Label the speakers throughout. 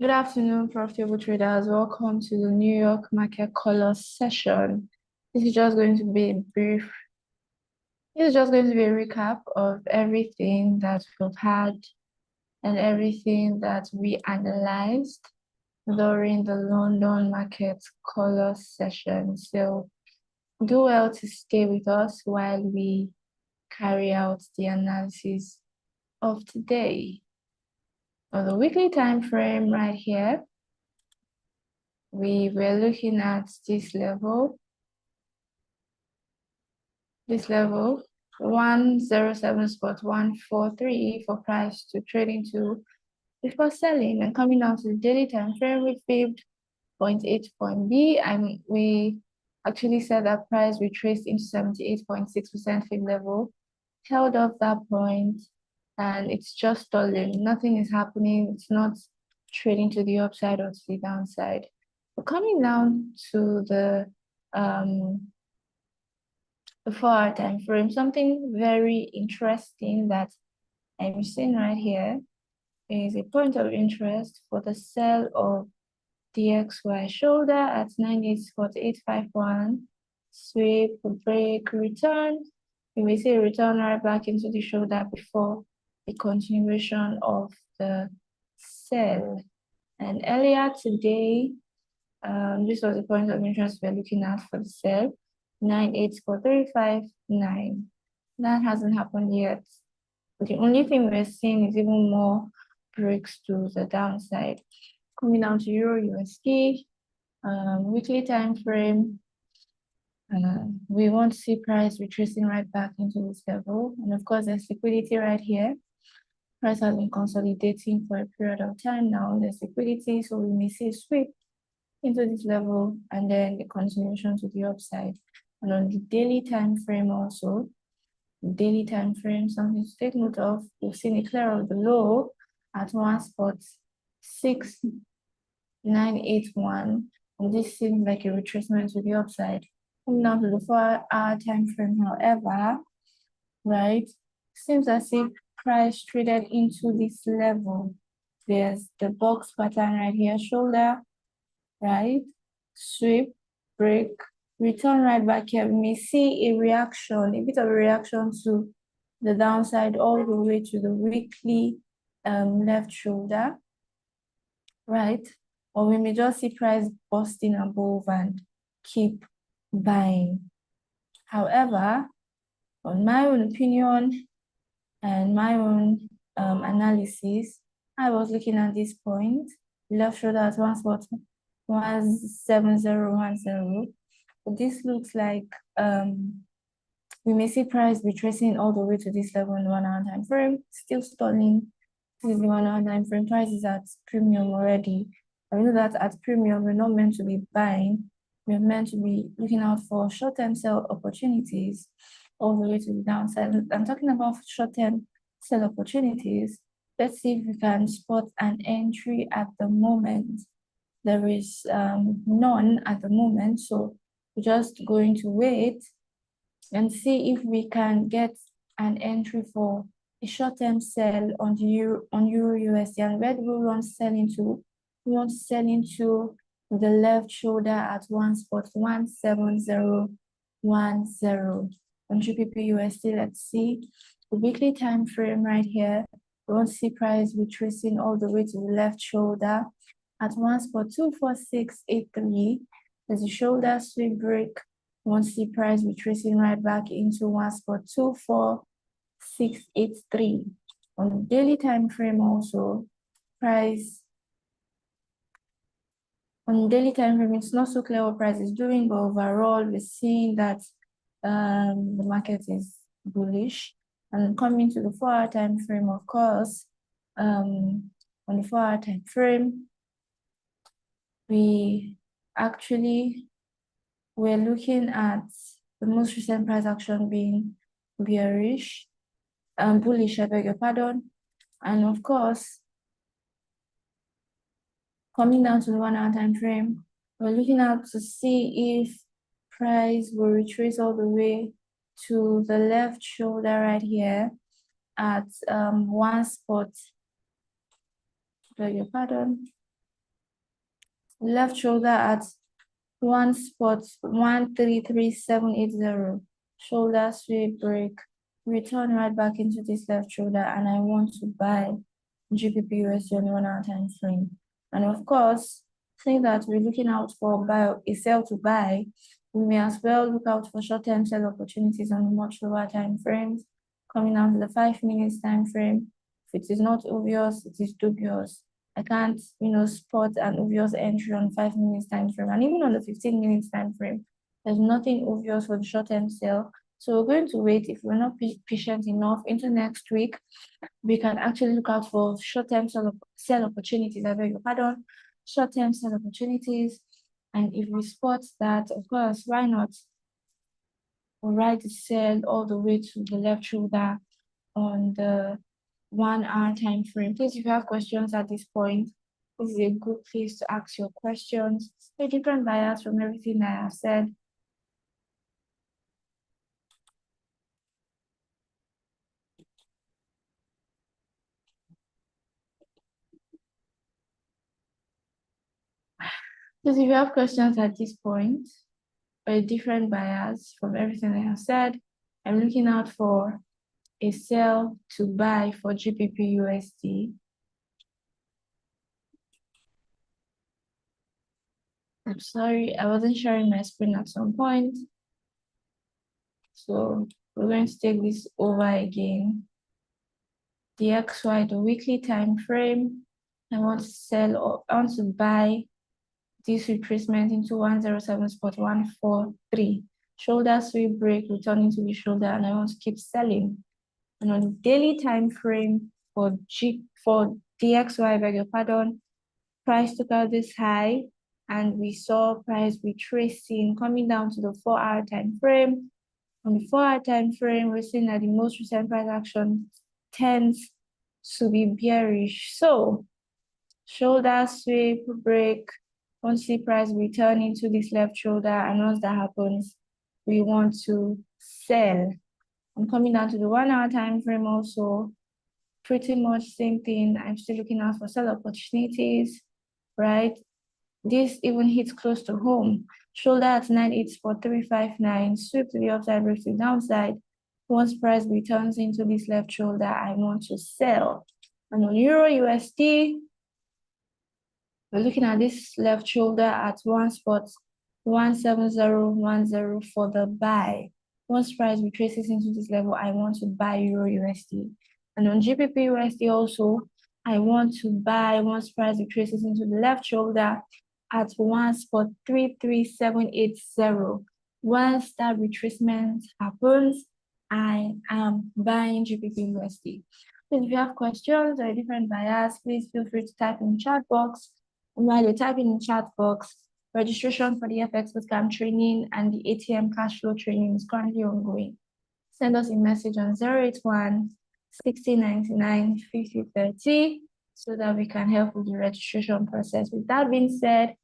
Speaker 1: Good afternoon, profitable traders. Welcome to the New York market color session. This is just going to be brief. This is just going to be a recap of everything that we've had and everything that we analyzed during the London market color session. So do well to stay with us while we carry out the analysis of today. On the weekly time frame right here, we were looking at this level 107.143 for price to trade into before selling, and coming down to the daily time frame, we favored 0.8 and we actually said that price retraced into 78.6% fib level, held off that point, and it's just stalling. Nothing is happening. It's not trading to the upside or to the downside. But coming down to the 4-hour time frame, something very interesting that I'm seeing right here is a point of interest for the sell of DXY shoulder at 98.851, sweep, break, return. You may see a return right back into the shoulder before the continuation of the sell. And earlier today, this was a point of interest we're looking at for the sell, 98.359. That hasn't happened yet. The only thing we're seeing is even more breaks to the downside. Coming down to Euro USD, weekly time frame, we want to see price retracing right back into this level. And of course, there's liquidity right here. Price has been consolidating for a period of time now. There's liquidity, so we may see a sweep into this level and then the continuation to the upside. And on the daily time frame also, daily time frame, something to take note of, we've seen a clear of the low at 1.6981, and this seems like a retracement to the upside. Coming down to the 4-hour time frame, however, right, seems as if price traded into this level. There's the box pattern right here, shoulder, right, sweep, break, return right back here. We may see a reaction, a bit of a reaction to the downside all the way to the weekly left shoulder, right? Or we may just see price busting above and keep buying. However, on my own opinion and my own analysis, I was looking at this point, left shoulder at 1.17010. But this looks like we may see price retracing all the way to this level in the 1-hour time frame, still stalling. This is the 1-hour time frame. Price is at premium already. I know that at premium, we're not meant to be buying. We're meant to be looking out for short-term sell opportunities all the way to the downside. I'm talking about short-term sell opportunities. Let's see if we can spot an entry at the moment. There is none at the moment, so we're just going to wait and see if we can get an entry for a short-term sell on the Euro USD. And where do we want to sell into? We want to sell into the left shoulder at 1.17010 on GBP USD. Let's see the weekly time frame right here. We want to see price retracing all the way to the left shoulder at 1.24683. There's a shoulder sweep break. We want to see price retracing right back into 1.24683. On the daily time frame also, price on the daily time frame, it's not so clear what price is doing, but overall, we're seeing that the market is bullish. And coming to the 4-hour time frame, of course, on the 4-hour time frame, we're looking at the most recent price action being bullish, I beg your pardon. And of course, coming down to the 1-hour time frame, we're looking out to see if price will retrace all the way to the left shoulder right here at beg your pardon. Left shoulder at 1.133780. Shoulder sweep break. Return right back into this left shoulder, and I want to buy GBP USD on the 1 hour time frame. And of course, saying that we're looking out for a sell to buy, we may as well look out for short-term sell opportunities on much lower time frames, coming down to the 5 minutes time frame. If it is not obvious, it is dubious. I can't, spot an obvious entry on 5 minutes time frame, and even on the 15 minutes time frame, there's nothing obvious for the short-term sell. So we're going to wait. If we're not patient enough into next week, we can actually look out for short-term sell opportunities. I beg your pardon, short-term sell opportunities. And if we spot that, of course, why not ride the sell all the way to the left shoulder on the 1 hour time frame. Please, if you have questions at this point, this is a good place to ask your questions. There are different bias from everything I have said. Please, if you have questions at this point, or a different bias from everything I have said, I'm looking out for a sell to buy for GBP USD. I'm sorry, I wasn't sharing my screen at some point. So we're going to take this over again. DXY, the weekly time frame. I want to sell or I want to buy this retracement into 107.143. Shoulder sweep break, returning to the shoulder, and I want to keep selling. And on the daily time frame for DXY, beg your pardon, price took out this high, and we saw price retracing coming down to the 4-hour time frame. On the 4-hour time frame, we're seeing that the most recent price action tends to be bearish. So shoulder sweep break, once the price return into this left shoulder, and once that happens, we want to sell. I'm coming down to the 1-hour time frame also. Pretty much same thing. I'm still looking out for sell opportunities, right? This even hits close to home. Shoulder at 98.359, sweep to the upside, break to the downside. Once price returns into this left shoulder, I want to sell. And on Euro USD, we're looking at this left shoulder at 1.17010 for the buy. Once price retraces into this level, I want to buy Euro USD. And on GBP USD also, I want to buy once price retraces into the left shoulder at 1.33780. Once that retracement happens, I am buying GBP USD. If you have questions or different bias, please feel free to type in the chat box. And while you're typing in the chat box, registration for the FX Bootcamp training and the ATM cash flow training is currently ongoing. Send us a message on 081 6099 5030 so that we can help with the registration process. With that being said,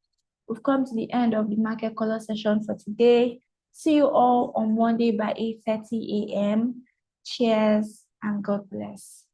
Speaker 1: we've come to the end of the market color session for today. See you all on Monday by 8:30 a.m. Cheers and God bless.